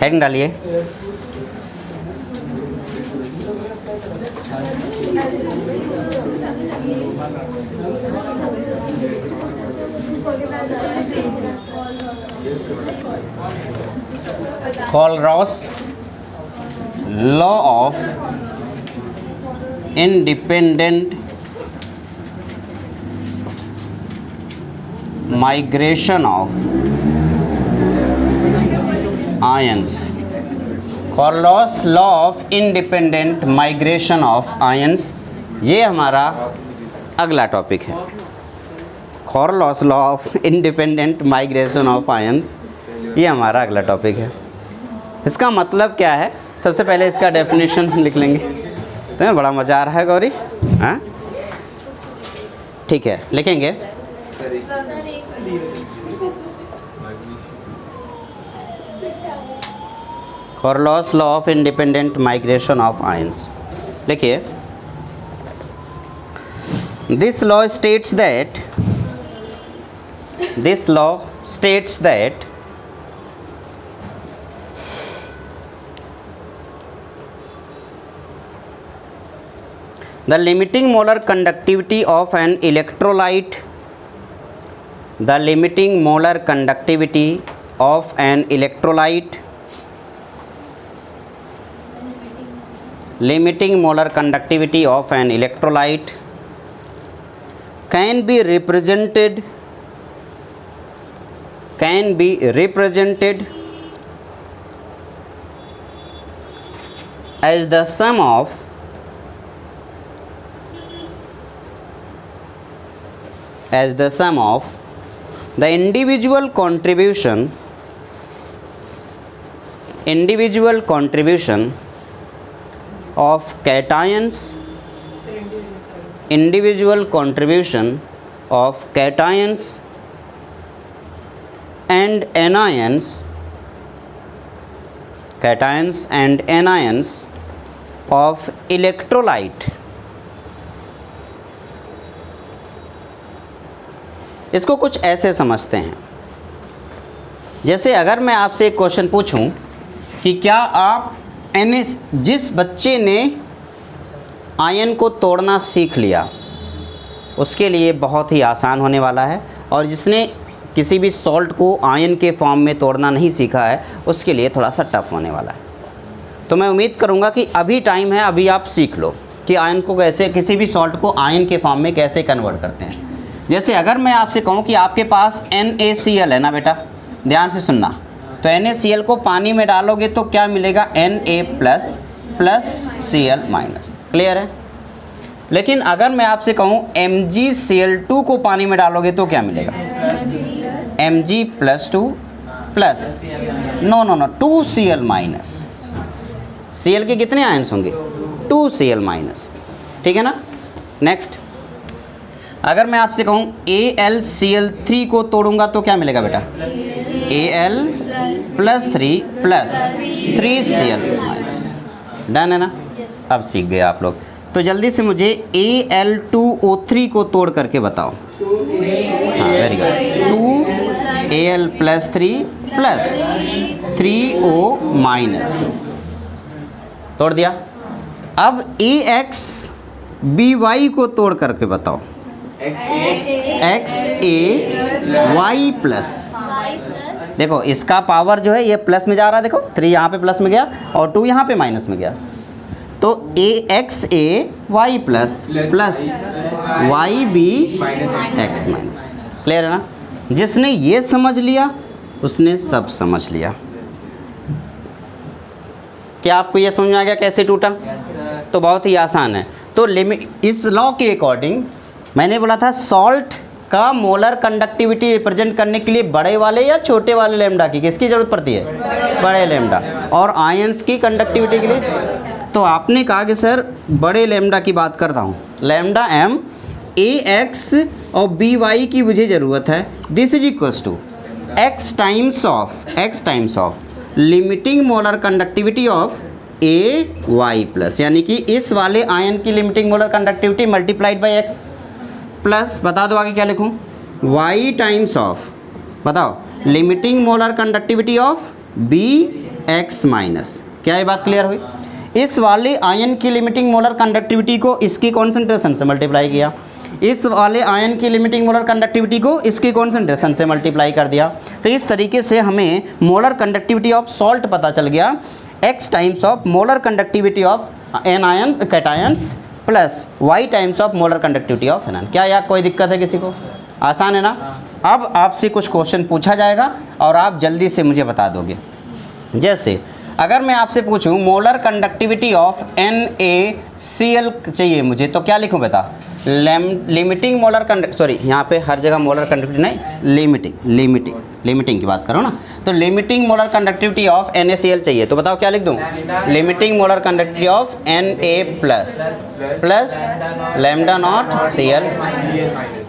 Heading डालिए। कोलरॉस law of independent migration of ions. कोलरॉस law of independent migration of ions, ये हमारा अगला topic है। कोलरॉस law of independent migration of ions, ये हमारा अगला टॉपिक है। इसका मतलब क्या है, सबसे पहले इसका डेफिनेशन लिख लेंगे। तुम्हें बड़ा मज़ा आ रहा है गौरी? हाँ ठीक है, लिखेंगे। Kohlrausch law of independent migration of ions, लिखिए। This law states that the limiting molar conductivity of an electrolyte can be represented as the sum of the individual contribution of cations and anions of electrolyte। इसको कुछ ऐसे समझते हैं, जैसे अगर मैं आपसे एक क्वेश्चन पूछूं कि क्या आप जिस बच्चे ने आयन को तोड़ना सीख लिया उसके लिए बहुत ही आसान होने वाला है, और जिसने किसी भी सॉल्ट को आयन के फॉर्म में तोड़ना नहीं सीखा है उसके लिए थोड़ा सा टफ होने वाला है। तो मैं उम्मीद करूंगा कि अभी टाइम है, अभी आप सीख लो कि आयन को कैसे, किसी भी सॉल्ट को आयन के फॉर्म में कैसे कन्वर्ट करते हैं। जैसे अगर मैं आपसे कहूं कि आपके पास NaCl है ना बेटा, ध्यान से सुनना, तो NaCl को पानी में डालोगे तो क्या मिलेगा? Na plus Cl minus. Clear है? लेकिन अगर मैं आपसे कहूं MgCl2 को पानी में डालोगे तो क्या मिलेगा? Mg plus 2 plus 2Cl minus. Cl के कितने आयंस होंगे? 2Cl minus. ठीक है ना? नेक्स्ट, अगर मैं आपसे कहूं AlCl3 को तोड़ूंगा तो क्या मिलेगा बेटा? Al plus 3 plus 3Cl minus. Done है ना? अब सीख गए आप लोग। तो जल्दी से मुझे Al2O3 को तोड़ करके बताओ। हाँ very good. 2Al plus 3 plus 3O minus 2 तोड़ दिया। अब AxBy को तोड़ करके बताओ। XaY प्लस, देखो इसका पावर जो है ये प्लस में जा रहा है, देखो 3 यहाँ पे प्लस में गया और 2 यहाँ पे माइनस में गया, तो AXaY plus plus YB X minus. Clear है ना? जिसने ये समझ लिया उसने सब समझ लिया। क्या आपको ये समझ में आ गया कैसे टूटा? तो बहुत ही आसान है। तो लिमिट, इस लॉ के अकॉर्डिंग मैंने बोला था सॉल्ट का मोलर कंडक्टिविटी रिप्रेजेंट करने के लिए बड़े वाले या छोटे वाले लैम्डा की किसकी ज़रूरत पड़ती है? बड़े लैम्डा। और आयंस की कंडक्टिविटी के लिए तो आपने कहा कि सर बड़े लैम्डा की बात करता हूँ, लैम्डा m Ax और By की मुझे ज़रूरत है। This is equals to x times of limiting molar conductivity of Ay plus, यानी कि इस वाले आयन की limiting molar conductivity multiplied by x plus, बता दो आगे क्या लिखूं? y टाइम्स ऑफ, बताओ, limiting molar conductivity of Bx minus. क्या ये बात क्लियर हुई? इस वाले आयन की लिमिटिंग मोलर कंडक्टिविटी को इसकी कॉन्सेंट्रेशन से मल्टीप्लाई किया, इस वाले आयन की लिमिटिंग मोलर कंडक्टिविटी को इसकी कॉन्सेंट्रेशन से मल्टीप्लाई कर दिया। तो इस तरीके से हमें मोलर कंडक्टिविटी ऑफ सॉल्ट पता चल गया, x times of molar conductivity of an ion cations plus y times of molar conductivity of anion. क्या यार कोई दिक्कत है किसी को? आसान है ना? अब आपसे कुछ क्वेश्चन पूछा जाएगा और आप जल्दी से मुझे बता दोगे। जैसे अगर मैं आपसे पूछूं मोलर कंडक्टिविटी ऑफ NaCl चाहिए मुझे, तो क्या लिखूं बेटा? लिमिटिंग मोलर सॉरी यहाँ पे हर जगह मोलर कंडक्टिविटी नहीं, लिमिटिंग की बात करो ना, तो limiting molar conductivity of NaCl चाहिए, तो बताओ क्या लिख दूं? Limiting molar conductivity of Na plus lambda naught Cl।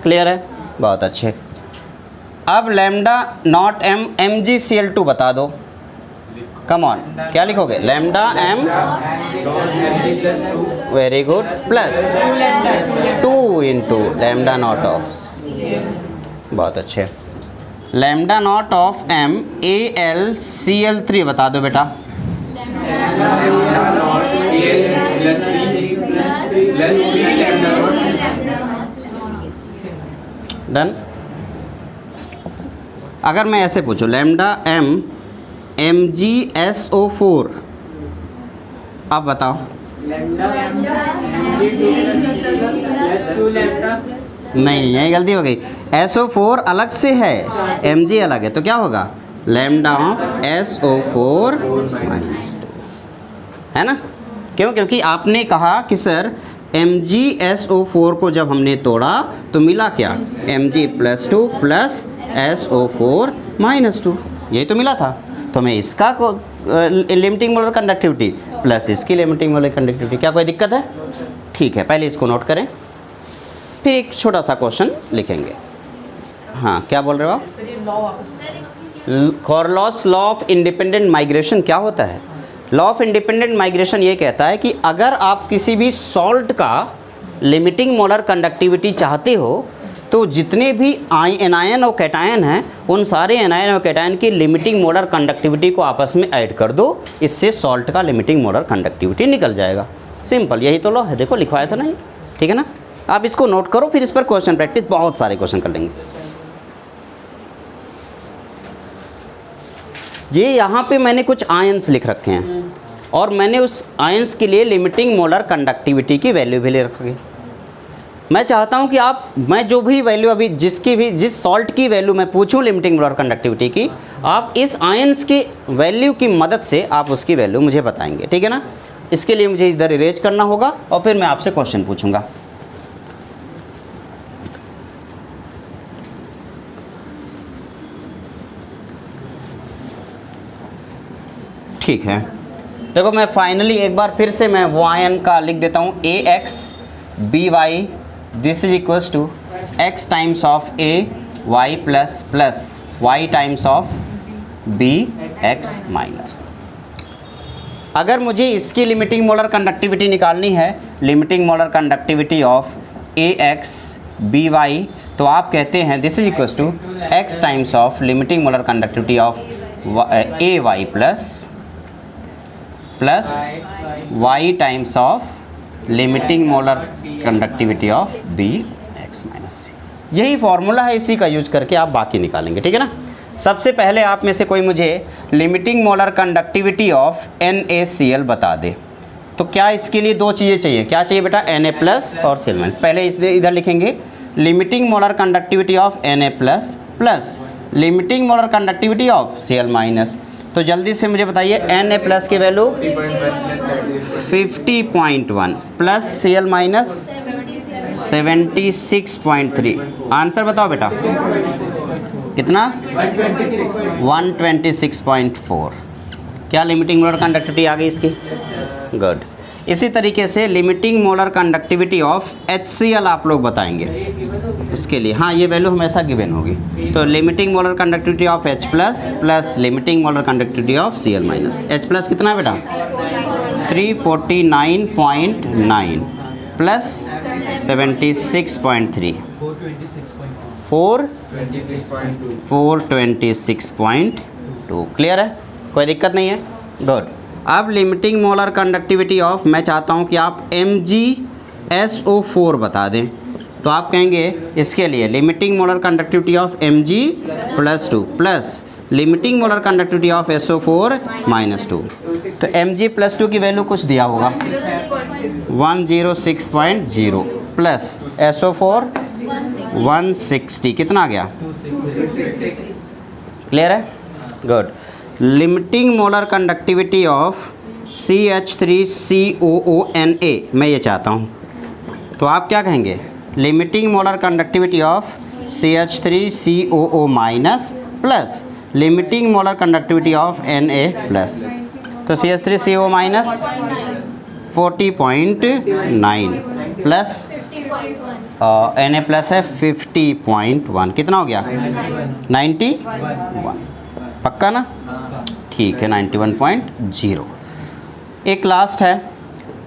Clear है? बहुत अच्छे। अब लैम्डा नॉट MgCl2 बता दो। कम ऑन, क्या लिखोगे? Lambda m, very good, plus 2 into lambda naught of, बहुत अच्छे, lambda naught of m AlCl3 बता दो बेटा। डन। अगर मैं ऐसे पूछूं लैम्डा m MgSO4, अब बताओ। नहीं, यही गलती हो गई। SO4 अलग से है, Mg अलग है, तो क्या होगा? लैम्डा ऑफ SO4 माइनस 2, है ना? क्यों? क्योंकि आपने कहा कि सर MgSO4 को जब हमने तोड़ा तो मिला क्या? Mg plus 2 plus SO4 minus 2, यही तो मिला था। तो मैं इसका को लिमिटिंग मोलर कंडक्टिविटी प्लस इसकी लिमिटिंग मोलर कंडक्टिविटी, क्या कोई दिक्कत है? ठीक है, पहले इसको नोट करें, फिर एक छोटा सा क्वेश्चन लिखेंगे। हाँ, क्या बोल रहे हो आप? कॉर्लॉस लॉ ऑफ इंडिपेंडेंट माइग्रेशन क्या होता है? लॉ ऑफ इंडिपेंडेंट माइग्रेशन ये कहता है कि अगर आप किसी भी सॉल्ट का लिमिटिंग मोलर कंडक्टिविटी चाहते हो तो जितने भी एनायन और कैटायन हैं उन सारे एनायन और कैटायन की लिमिटिंग मोलर कंडक्टिविटी को आपस में ऐड कर दो, इससे सॉल्ट का लिमिटिंग मोलर कंडक्टिविटी निकल जाएगा। सिंपल, यही तो लॉ है, देखो लिखवाया था ना ये, ठीक है ना? आप इसको नोट करो, फिर इस पर क्वेश्चन प्रैक्टिस बहुत सारे क्वेश्चन कर लेंगे। ये यहाँ पे मैंने कुछ आयंस लिख रखे हैं और मैंने उस आयंस के लिए लिमिटिंग मोलर कंडक्टिविटी की वैल्यू भी ले रखी है। मैं चाहता हूं कि आप, मैं जो भी वैल्यू अभी जिस सॉल्ट की वैल्यू मैं पूछूं लिमिटिंग मोलर कंडक्टिविटी की, आप इस आयंस की वैल्यू की मदद से आप उसकी वैल्यू मुझे बताएंगे, ठीक है ना? इसके लिए मुझे इधर इरेज करना होगा और फिर मैं आपसे क्वेश्चन पूछूंगा। ठीक है, देखो मैं फाइनली एक बार फिर से मैं वो आयन का लिख देता हूँ, AX this is equals to x times of AY plus y times of BX minus. अगर मुझे इसकी लिमिटिंग मोलर कंडक्टिविटी निकालनी है, limiting molar conductivity of AX BY, तो आप कहते हैं this is equals to x times of limiting molar conductivity of AY plus y times of limiting molar conductivity of BX minus. यही formula है, इसी का यूज करके आप बाकी निकालेंगे, ठीक है ना? सबसे पहले आप में से कोई मुझे limiting molar conductivity of NaCl बता दे। तो क्या इसके लिए दो चीज़ें चाहिए, क्या चाहिए बेटा? Na प्लस और Cl माइनस। पहले इधर लिखेंगे limiting molar conductivity of Na plus plus limiting molar conductivity of Cl minus. तो जल्दी से मुझे बताइए Na प्लस की value 50.1 plus Cl minus 76.3। Answer बताओ बेटा कितना? 126.4। क्या लिमिटिंग मोलर कंडक्टिविटी आ गई इसकी? गुड। इसी तरीके से limiting molar conductivity of HCl आप लोग बताएंगे उसके लिए। हाँ, ये वैल्यू हमेशा गिवन होगी। तो limiting molar conductivity of H plus limiting molar conductivity of Cl minus. H plus कितना है बेटा? 349.9 प्लस 76.3 426.2। क्लियर है? कोई दिक्कत नहीं है, गुड। अब लिमिटिंग मोलर कंडक्टिविटी ऑफ, मैं चाहता हूँ कि आप MgSO4 बता दें। तो आप कहेंगे इसके लिए limiting molar conductivity of Mg+2 plus limiting molar conductivity of SO4 -2। तो Mg+2 की वैल्यू कुछ दिया होगा 106.0 प्लस SO4 160, कितना आ गया? क्लियर है, good. Limiting molar conductivity of CH3COONA मैं ये चाहता हूँ, तो आप क्या कहेंगे? Limiting molar conductivity of CH3COO minus plus limiting molar conductivity of Na plus. तो CH3CO minus 40.9 plus Na plus है 50.1, कितना हो गया? 91। पक्का ना? ठीक है, 91.0। एक लास्ट है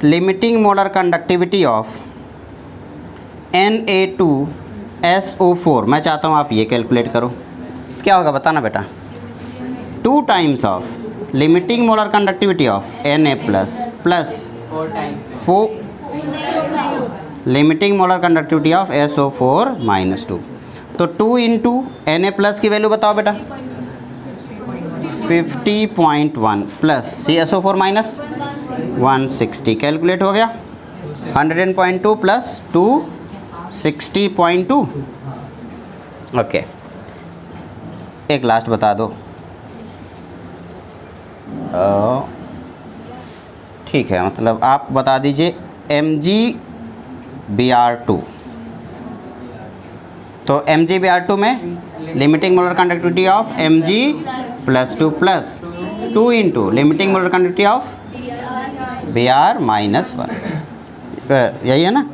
limiting molar conductivity of Na2SO4, मैं चाहता हूँ आप ये कैलकुलेट करो, क्या होगा बताना बेटा? 2 times of limiting molar conductivity of Na plus 4 limiting molar conductivity of SO4 -2। तो 2 इंटू Na प्लस की वैल्यू बताओ बेटा? 50.1 प्लस CSO4 माइनस 160, कैलकुलेट हो गया 100.2 प्लस 260.2। ओके, एक लास्ट बता दो। ठीक है, मतलब आप बता दीजिए MgBr2। तो MgBr2 में limiting molar conductivity of Mg+2 plus 2 into limiting molar conductivity of Br -1, यही है ना?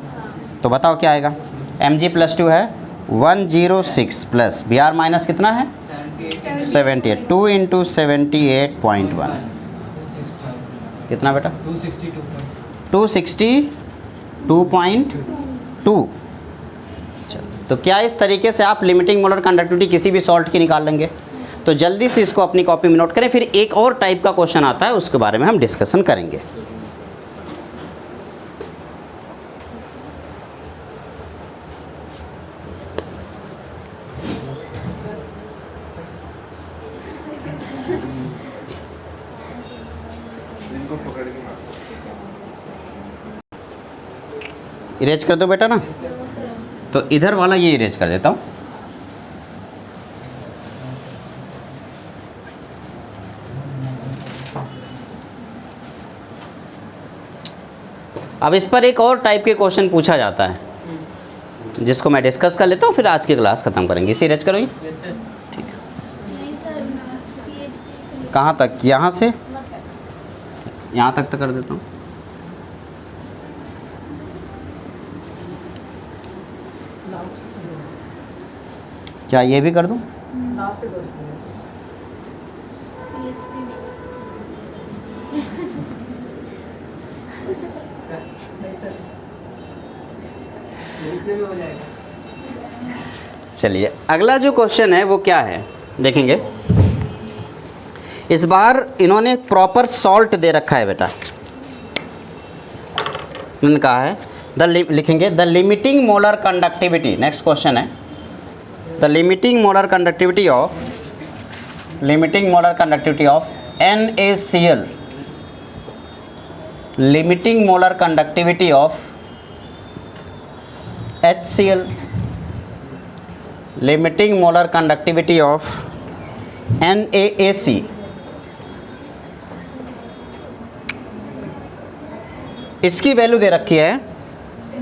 तो बताओ क्या आएगा? Mg+2 है 106 प्लस Br माइनस कितना है 78, 2 इंटू 78.1, कितना बेटा? 262.2। तो क्या इस तरीके से आप लिमिटिंग मोलर कंडक्टिविटी किसी भी सॉल्ट की निकाल लेंगे? तो जल्दी से इसको अपनी कॉपी में नोट करें, फिर एक और टाइप का क्वेश्चन आता है उसके बारे में हम डिस्कशन करेंगे। इरेज कर दो बेटा ना, तो इधर वाला ये इरेज कर देता हूँ। अब इस पर एक और टाइप के क्वेश्चन पूछा जाता है जिसको मैं डिस्कस कर लेता हूँ, फिर आज की क्लास खत्म करेंगे। इसे इरेज करोगे? ठीक है। कहाँ तक? यहाँ से यहाँ तक तो कर देता हूँ। क्या ये भी कर दूँ? चलिए, अगला जो क्वेश्चन है वो क्या है देखेंगे। इस बार इन्होंने प्रॉपर सॉल्ट दे रखा है बेटा। इन्होंने कहा है लिखेंगे the limiting molar conductivity, next question है the limiting molar conductivity of NaCl, limiting molar conductivity of HCl, limiting molar conductivity of NaAC। इसकी वैल्यू दे रखी है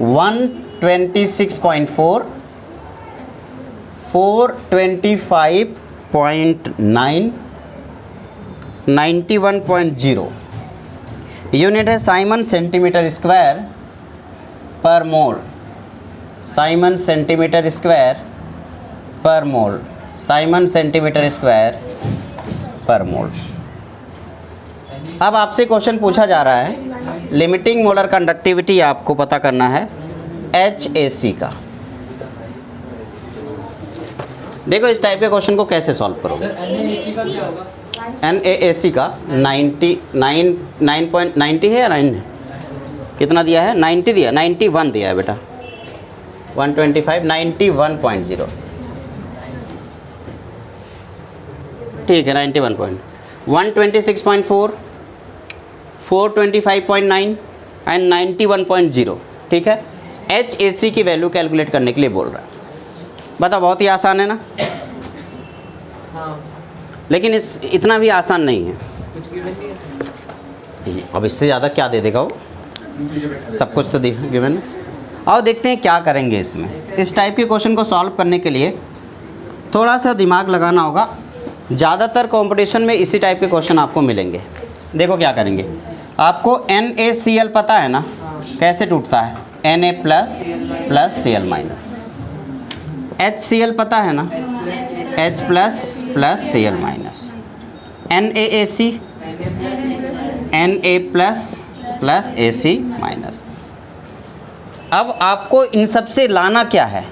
126.4, 425.9, 91.0। यूनिट है साइमन सेंटीमीटर स्क्वायर पर मोल, साइमन सेंटीमीटर स्क्वायर पर मोल, साइमन सेंटीमीटर स्क्वायर पर मोल। अब आपसे क्वेश्चन पूछा जा रहा है लिमिटिंग मोलर कंडक्टिविटी आपको पता करना है HAC का। देखो इस टाइप के क्वेश्चन को कैसे सॉल्व करोगे। NAAC का 9.90 है या 9 है, कितना दिया है? 90 दिया, 91 दिया है बेटा, 125 91.0, ठीक है 91 पॉइंट, 126.4, 425.9 एंड 91.0, ठीक है। HAC की वैल्यू कैलकुलेट करने के लिए बोल रहा है। बताओ, बहुत ही आसान है ना? लेकिन इतना भी आसान नहीं है। अब इससे ज़्यादा क्या दे देगा वो, सब कुछ तो गिवन है। और देखते हैं क्या करेंगे इसमें। इस टाइप के क्वेश्चन को सॉल्व करने के लिए थोड़ा सा दिमाग लगाना होगा। ज़्यादातर कंपटीशन में इसी टाइप के क्वेश्चन आपको मिलेंगे। देखो क्या करेंगे, आपको NaCl पता है ना, कैसे टूटता है? Na plus plus Cl minus. HCl पता है ना, H plus plus Cl minus. NaAC Na plus plus AC minus. अब आपको इन सब से लाना क्या है?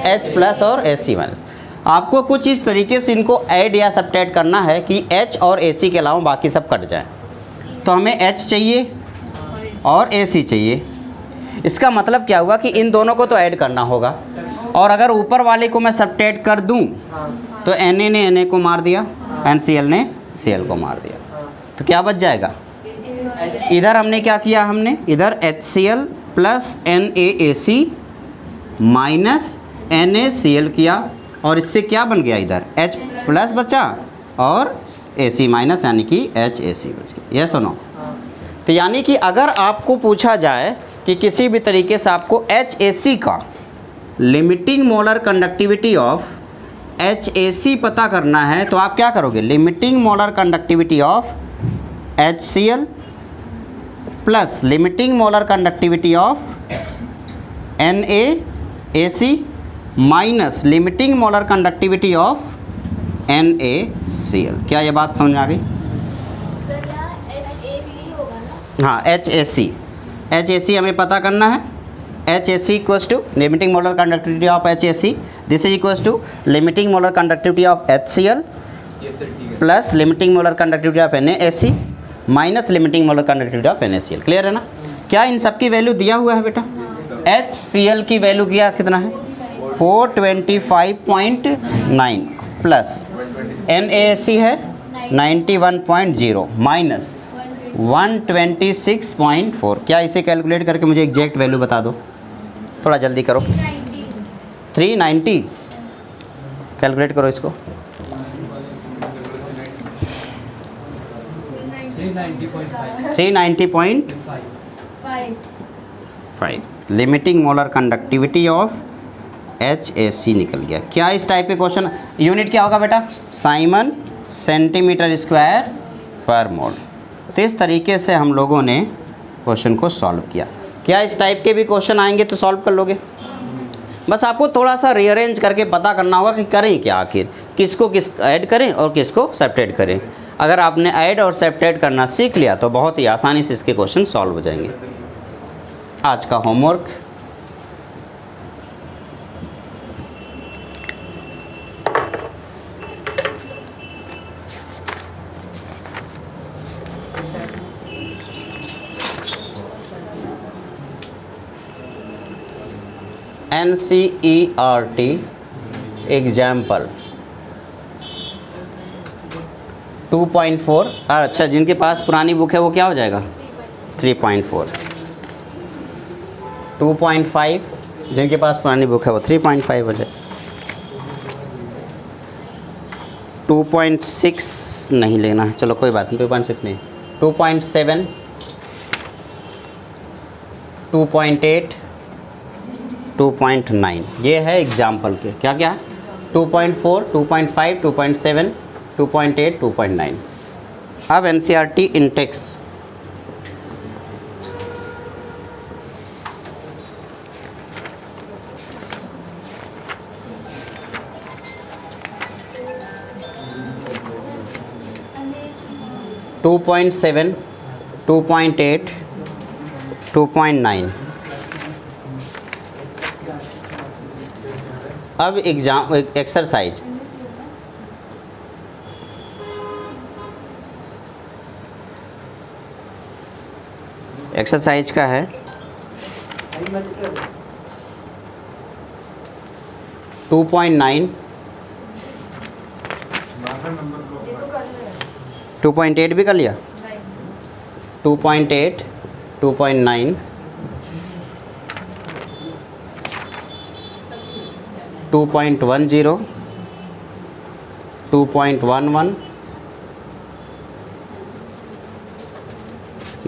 H प्लस और AC माइनस। आपको कुछ इस तरीके से इनको ऐड या सब्ट्रैक्ट करना है कि H और AC के अलावा बाकी सब कट जाए। तो हमें H चाहिए और AC चाहिए। इसका मतलब क्या हुआ कि इन दोनों को तो ऐड करना होगा, और अगर ऊपर वाले को मैं सब्ट्रैक्ट कर दूं तो Na ने Na को मार दिया, NCl ने Cl को मार दिया, तो क्या बच जाएगा? इधर हमने क्या किया, हमने इधर HCl plus NaAC minus NaCl किया, और इससे क्या बन गया? इधर H प्लस बचा और AC माइनस, यानी कि HAC बच गया। ये सुनो, तो यानी कि अगर आपको पूछा जाए कि किसी भी तरीके से आपको HAC का limiting molar conductivity of HAC पता करना है, तो आप क्या करोगे? Limiting molar conductivity of HCl plus limiting molar conductivity of NaAC minus limiting molar conductivity of NaCl। क्या ये बात समझ में आ गई? सर यहाँ HAC होगा ना? हाँ, HAC हमें पता करना है। HAC equals to limiting molar conductivity of HAC, this is equals to limiting molar conductivity of HCl plus limiting molar conductivity of NaAC minus limiting molar conductivity of NaCl। Clear है ना? क्या इन सब की value दिया हुआ है बेटा? HCl की वैल्यू किया कितना है? 425.9 प्लस NaAC है 91.0 माइनस 126.4। क्या इसे कैलकुलेट करके मुझे एग्जैक्ट वैल्यू बता दो, थोड़ा जल्दी करो। 390 कैलकुलेट करो इसको। 390.5 limiting molar conductivity of HAC निकल गया। क्या इस टाइप के क्वेश्चन यूनिट क्या होगा बेटा? साइमन सेंटीमीटर स्क्वायर पर मोल। तो इस तरीके से हम लोगों ने क्वेश्चन को सॉल्व किया। क्या इस टाइप के भी क्वेश्चन आएंगे तो सॉल्व कर लोगे? बस आपको थोड़ा सा रीअरेंज करके पता करना होगा कि करें क्या, आखिर किसको किस ऐड करें और किसको सब्ट्रैक्ट करें। अगर आपने ऐड और सब्ट्रैक्ट करना सीख लिया तो बहुत ही आसानी से इसके क्वेश्चन सॉल्व हो जाएंगे। आज का होमवर्क NCERT एग्जाम्पल 2.4। अच्छा, जिनके पास पुरानी बुक है वो क्या हो जाएगा? 3.4। 2.5 जिनके पास पुरानी बुक है वो 3.5 हो जाए। 2.6 नहीं लेना है, चलो कोई बात नहीं, 2.6 नहीं। 2.7, 2.8, 2.9 ये है एग्जाम्पल के। क्या क्या है? 2.4, 2.5, 2.7, 2.8, 2.9। अब NCERT इंटेक्स टू 2.7, 2.8, 2.9। अब एक्सरसाइज एक्सरसाइज का है 2.9 2.8 भी कर लिया 2.8 2.9 2.10 2.11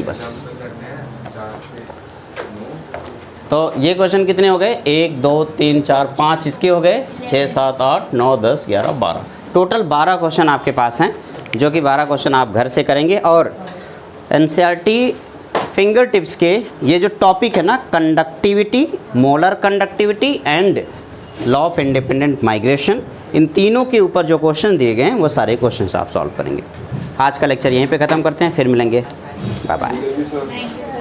बस। तो ये क्वेश्चन कितने हो गए 1 2 3 4 5 इसके हो गए 6 7 8 9 10 11 12 टोटल 12 क्वेश्चन आपके पास हैं जो कि 12 क्वेश्चन आप घर से करेंगे। और एनसीईआरटी फिंगर टिप्स के ये जो टॉपिक है ना conductivity, molar conductivity and law of independent migration, इन तीनों के ऊपर जो क्वेश्चन दिए गए हैं वो सारे क्वेश्चन आप सॉल्व करेंगे। आज का लेक्चर यहीं पे ख़त्म करते हैं, फिर मिलेंगे, बाय बाय।